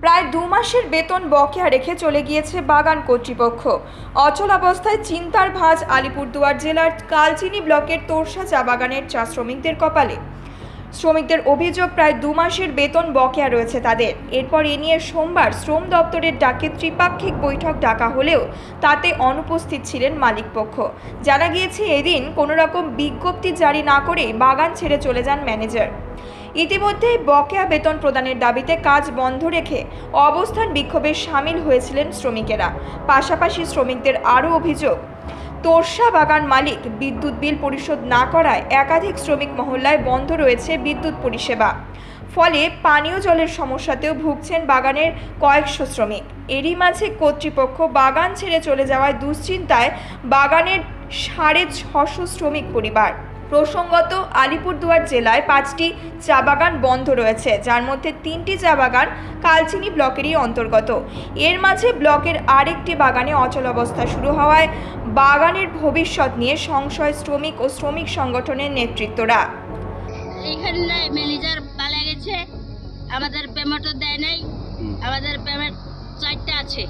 প্রায় 2 মাসের বেতন বকেয়া রেখে চলে গিয়েছে বাগান কর্তৃপক্ষ। অচল অবস্থায় চিন্তার ভাঁজ আলিপুরদুয়ার জেলার কালচিনি ব্লকের তোরসা চা বাগানের চা শ্রমিকদের কপালে। শ্রমিকদের অভিযোগ, প্রায় 2 মাসের বেতন বকেয়া রয়েছে তাদের। এরপর এ নিয়ে সোমবার শ্রম দপ্তরের ডাকে ত্রিপাক্ষিক বৈঠক ডাকা হলেও তাতে অনুপস্থিত ছিলেন মালিকপক্ষ। জানা গিয়েছে, এদিন কোনো রকম বিজ্ঞপ্তি জারি না করেই বাগান ছেড়ে চলে যান ম্যানেজার। ইতিমধ্যে বকেয়া বেতন প্রদানের দাবিতে কাজ বন্ধ রেখে অবস্থান বিক্ষোভে সামিল হয়েছিলেন শ্রমিকেরা। পাশাপাশি শ্রমিকদের আরও অভিযোগ, তোরসা বাগান মালিক বিদ্যুৎ বিল পরিশোধ না করায় একাধিক শ্রমিক মহল্লায় বন্ধ রয়েছে বিদ্যুৎ পরিষেবা। ফলে পানীয় জলের সমস্যাতেও ভুগছেন বাগানের কয়েকশো শ্রমিক। এরই মাঝে কর্তৃপক্ষ বাগান ছেড়ে চলে যাওয়ায় দুশ্চিন্তায় বাগানের 650 শ্রমিক পরিবার। প্রসঙ্গত, আলিপুরদুয়ার জেলায় 5টি চা বাগান বন্ধ রয়েছে, যার মধ্যে 3টি চা বাগান কালচিনি ব্লকেরই অন্তর্গত। এর মাঝে ব্লকের আরেকটি বাগানে অচল অবস্থা শুরু হওয়ায় বাগানের ভবিষ্যৎ নিয়ে সংশয় শ্রমিক ও শ্রমিক সংগঠনের নেতৃত্বরা। এখানে ম্যানেজার পালা গেছে, আমাদের পেমেন্টও দেয় নাই। আমাদের পেমেন্ট 4টা আছে,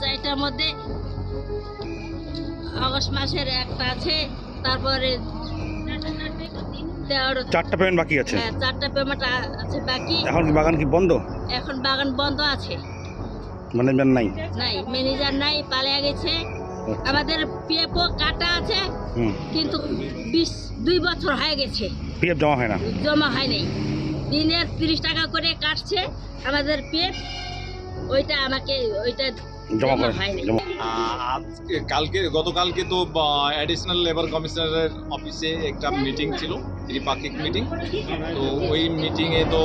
4টার মধ্যে আগস্ট মাসের একটা আছে, তারপরে 4টা পেমেন্ট বাকি আছে। হ্যাঁ, 4টা পেমেন্ট আছে বাকি। এখন কি বাগান কি বন্ধ? এখন বাগান বন্ধ আছে, ম্যানেজমেন্ট নাই, ম্যানেজার নাই, পালিয়ে গেছে। আমাদের পিএফও কাটা আছে, কিন্তু 2 বছর হয়ে গেছে পিএফ জমা হয় না, জমা হয় নাই। দিনের 30 টাকা করে কাটছে আমাদের পিএফ, ওইটা জমা হয় নাই। গতকালকে তো অ্যাডিশনাল লেবার কমিশনারের অফিসে একটা মিটিং ছিল, ত্রিপাক্ষিক মিটিং। তো ওই মিটিংয়ে তো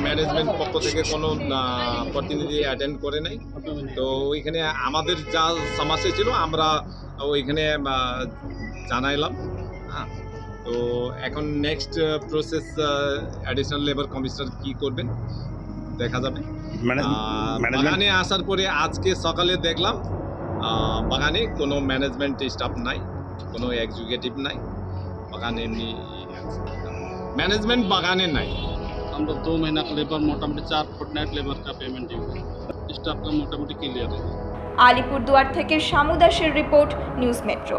ম্যানেজমেন্ট পক্ষ থেকে কোনো প্রতিনিধি অ্যাটেন্ড করে নাই। তো ওইখানে আমাদের যা সমস্যা ছিল আমরা ওইখানে জানাইলাম। হ্যাঁ, তো এখন next process additional labour commissioner কি করবেন দেখা যাবে। বাগানে আসার পরে আজকে সকালে দেখলাম বাগানে কোনো ম্যানেজমেন্ট স্টাফ নাই, কোনো এক্সিকিউটিভ নাই, বাগানে এমনি मैनेजमेंट बागाने नहीं। हम लोग 2 महीना का लेबर मोटामोटी 4 फुटनाइट लेबर का पेमेंट ड्यू है, स्टाफ का मोटामोटी क्लियर है। আলিপুরদুয়ার থেকে শামু দাসের রিপোর্ট, নিউজ মেট্রো।